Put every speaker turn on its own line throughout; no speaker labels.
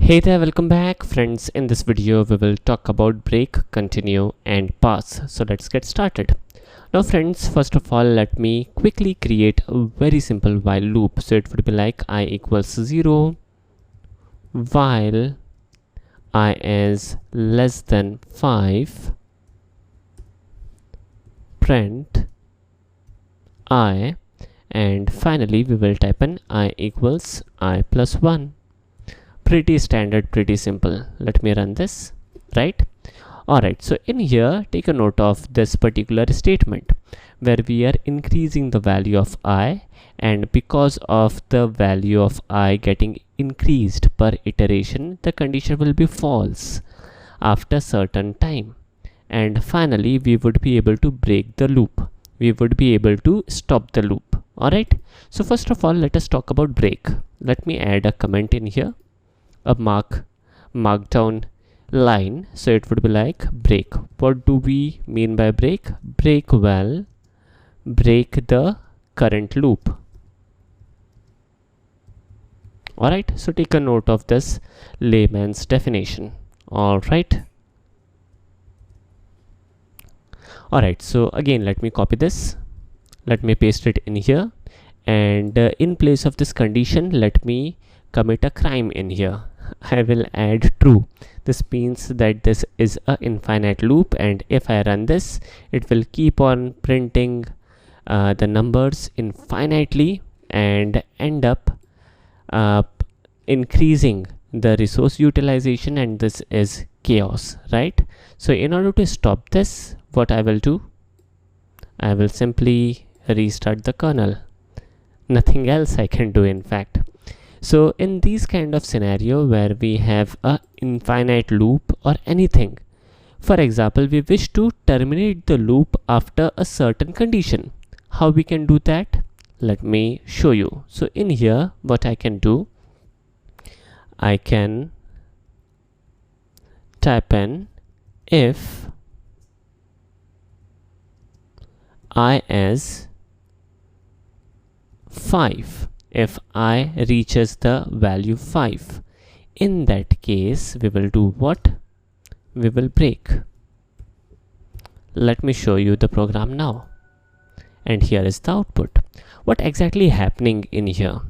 Hey there, welcome back friends. In this video we will talk about break, continue and pass. So let's get started. Now friends, first of all let me quickly create a very simple while loop. So it would be like I equals 0 while I is less than 5 print I, and finally we will type in I equals I plus 1. Pretty standard, pretty simple. Let me run this, right? Alright, so in here take a note of this particular statement where we are increasing the value of I, and because of the value of I getting increased per iteration, the condition will be false after certain time, and finally we would be able to break the loop. We would be able to stop the loop. Alright, so first of all let us talk about break. Let me add a comment in here, a markdown line. So it would be like break. What do we mean by break? Break well, break the current loop. Alright, so take a note of this layman's definition. Alright, so again let me copy this, let me paste it in here, and in place of this condition let me commit a crime in here. I will add true. This means that this is a infinite loop, and if I run this it will keep on printing the numbers infinitely and end up increasing the resource utilization, and this is chaos, right? So in order to stop this, what I will do, I will simply restart the kernel. Nothing else I can do in fact. So in these kind of scenario where we have a infinite loop or anything, for example we wish to terminate the loop after a certain condition, how we can do that? Let me show you. So in here what I can do, I can type in if I is 5, if I reaches the value 5, in that case we will do what? We will break. Let me show you the program now, and here is the output. What exactly happening in here?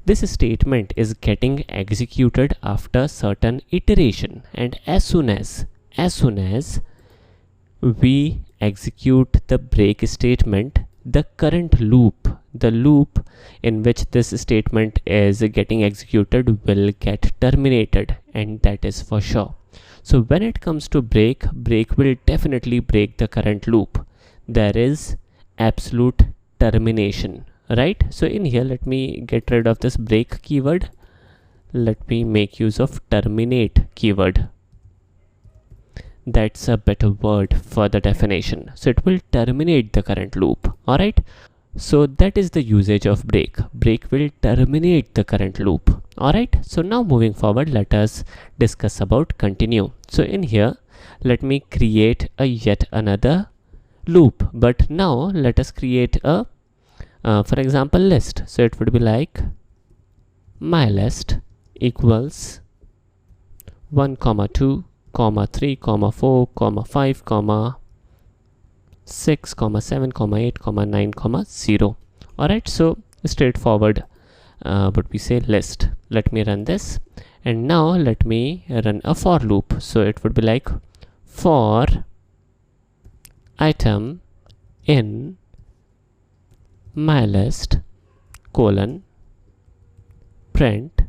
This statement is getting executed after certain iteration, and as soon as we execute the break statement, the current loop, the loop in which this statement is getting executed will get terminated, and that is for sure. So when it comes to break will definitely break the current loop. There is absolute termination, right? So in here let me get rid of this break keyword. Let me make use of terminate keyword. That's a better word for the definition. So it will terminate the current loop. Alright, so that is the usage of break. Break will terminate the current loop. Alright, so now moving forward let us discuss about continue. So in here let me create a yet another loop, but now let us create a for example list. So it would be like my list equals 1, 2, 3, 4, 5, 6, 7, 8, 9, 0. Alright, so straightforward would we say list. Let me run this, and now let me run a for loop. So it would be like for item in my list colon print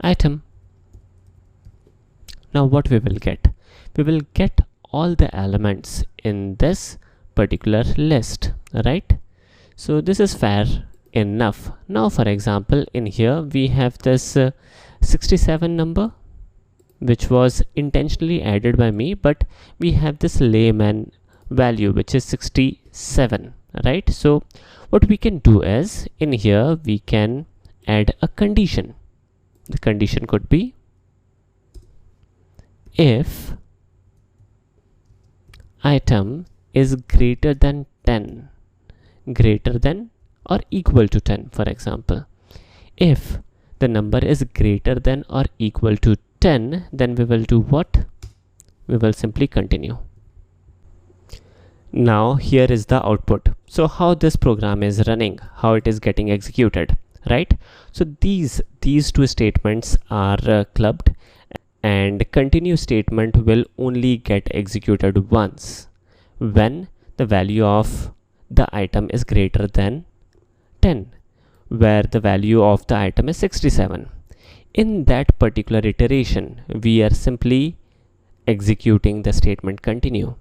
item. Now what we will get? We will get all the elements in this particular list, right? So this is fair enough. Now for example in here we have this 67 number which was intentionally added by me, but we have this layman value which is 67, right? So what we can do is in here we can add a condition. The condition could be if item is greater than 10, greater than or equal to 10, for example. If the number is greater than or equal to 10, then we will do what? We will simply continue. Now here is the output. So how this program is running, how it is getting executed, right? So these two statements are clubbed, and continue statement will only get executed once when the value of the item is greater than 10, where the value of the item is 67. In that particular iteration, we are simply executing the statement continue.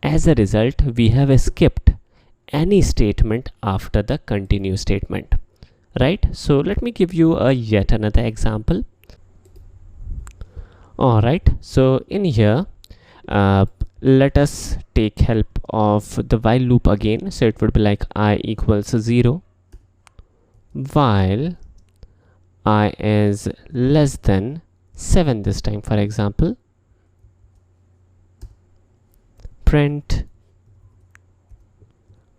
As a result, we have skipped any statement after the continue statement, right? So let me give you a yet another example. All right, so in here, let us take help of the while loop again. So it would be like I equals 0 while I is less than 7 this time, for example. Print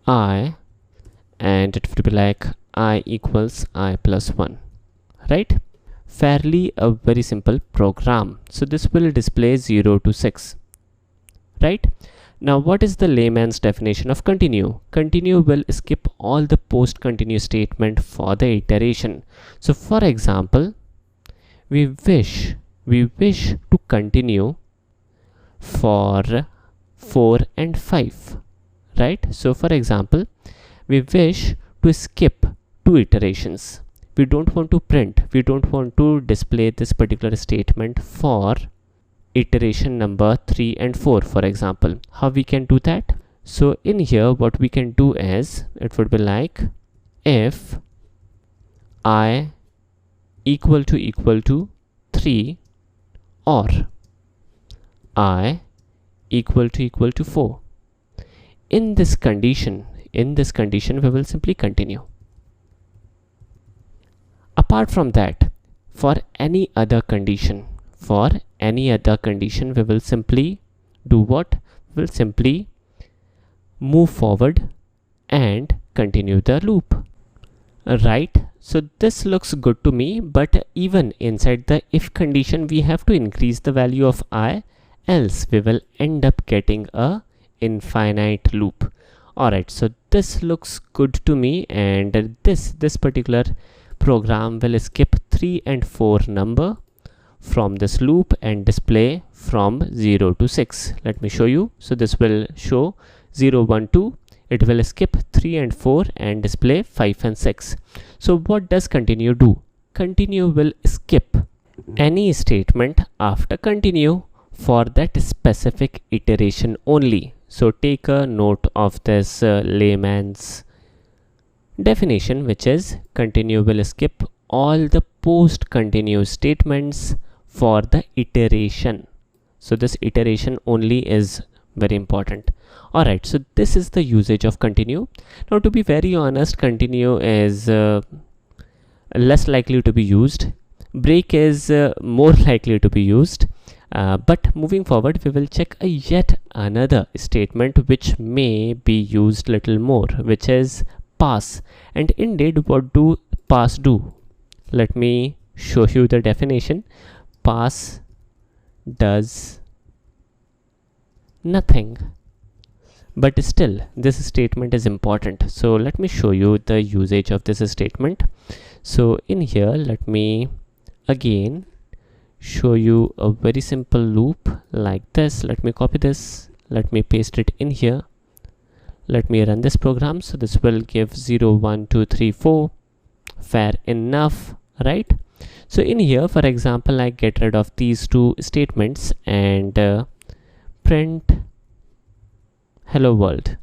I, and it would be like I equals I plus 1, right? Fairly a very simple program. So this will display 0 to 6, right? Now what is the layman's definition of continue? Continue will skip all the post continue statement for the iteration. So for example, we wish to continue for 4 and 5, right? So for example, we wish to skip 2 iterations. We don't want to print, we don't want to display this particular statement for iteration number 3 and 4, for example. How we can do that? So in here, what we can do is, it would be like if I equal to 3 or I equal to 4. In this condition, we will simply continue. Apart from that, for any other condition, we will simply do what? We will simply move forward and continue the loop, right? So this looks good to me, but even inside the if condition, we have to increase the value of I, else we will end up getting a infinite loop. Alright, so this looks good to me, and this particular program will skip 3 and 4 number from this loop and display from 0 to 6. Let me show you. So this will show 0, 1, 2. It will skip 3 and 4 and display 5 and 6. So what does continue do? Continue will skip any statement after continue for that specific iteration only. So take a note of this layman's definition, which is continue will skip all the post continue statements for the iteration. So this iteration only is very important. Alright, so this is the usage of continue. Now to be very honest, continue is less likely to be used. Break is more likely to be used. But moving forward, we will check a yet another statement which may be used little more, which is pass. And indeed, what do pass do? Let me show you the definition. Pass does nothing, but still this statement is important. So let me show you the usage of this statement. So in here, let me again show you a very simple loop like this. Let me copy this, let me paste it in here, let me run this program. So this will give 0, 1, 2, 3, 4. Fair enough, right? So in here, for example, I get rid of these two statements and print hello world,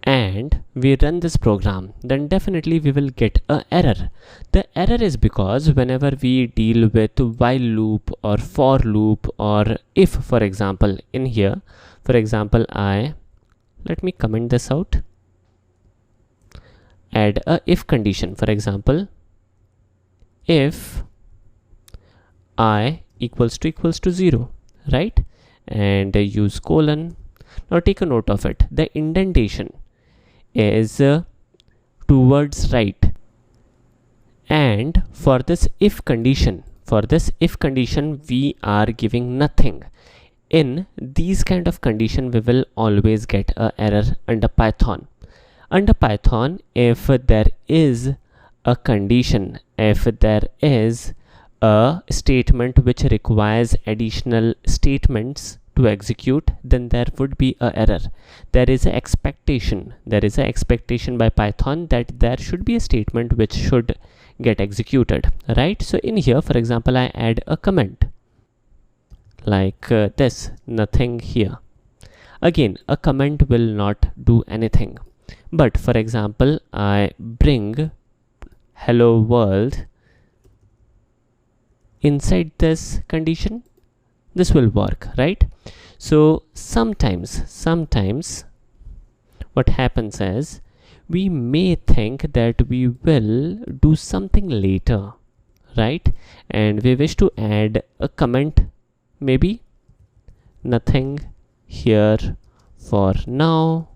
and we run this program, then definitely we will get an error. The error is because whenever we deal with while loop or for loop or if, for example, in here, for example, let me comment this out, add a if condition. For example, if I equals to 0, right? And use colon. Now take a note of it. The indentation is towards right, And for this if condition, we are giving nothing. In these kind of condition, we will always get a error under Python. Under Python, if there is a condition, if there is a statement which requires additional statements to execute, then there would be a error. There is an expectation by Python that there should be a statement which should get executed, right? So in here, for example, I add a comment like this, nothing here. Again, a comment will not do anything. But for example, I bring hello world inside this condition, this will work, right? So sometimes what happens is we may think that we will do something later, right? And we wish to add a comment, maybe nothing here for now,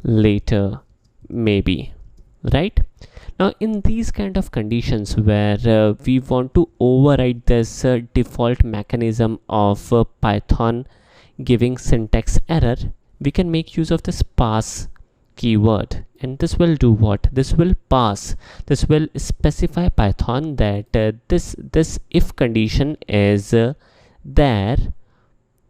later maybe, right? Now in these kind of conditions where we want to override this default mechanism of Python giving syntax error, we can make use of this pass keyword, and this will do what? This will specify Python that this if condition is there,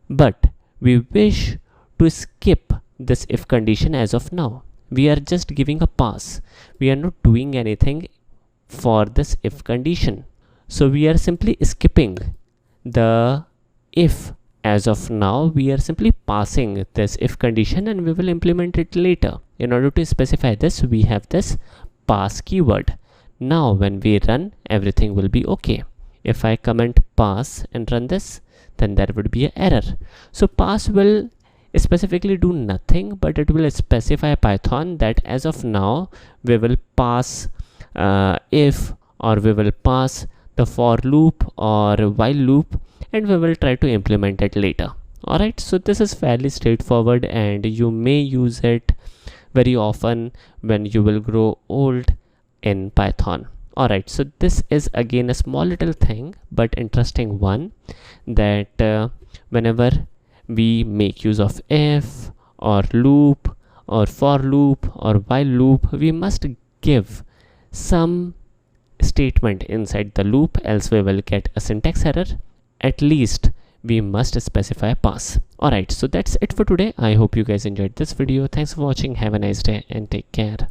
but we wish to skip this if condition as of now. We are just giving a pass. We are not doing anything for this if condition. So we are simply skipping the if. As of now, we are simply passing this if condition and we will implement it later. In order to specify this, we have this pass keyword. Now when we run, everything will be okay. If I comment pass and run this, then there would be an error. So pass will specifically do nothing, but it will specify Python that as of now we will pass if, or we will pass the for loop or while loop, and we will try to implement it later. Alright, so this is fairly straightforward and you may use it very often when you will grow old in Python. Alright, so this is again a small little thing but interesting one, that whenever we make use of if or loop or for loop or while loop, we must give some statement inside the loop, else we will get a syntax error. At least we must specify pass. Alright, so that's it for today. I hope you guys enjoyed this video. Thanks for watching. Have a nice day and take care.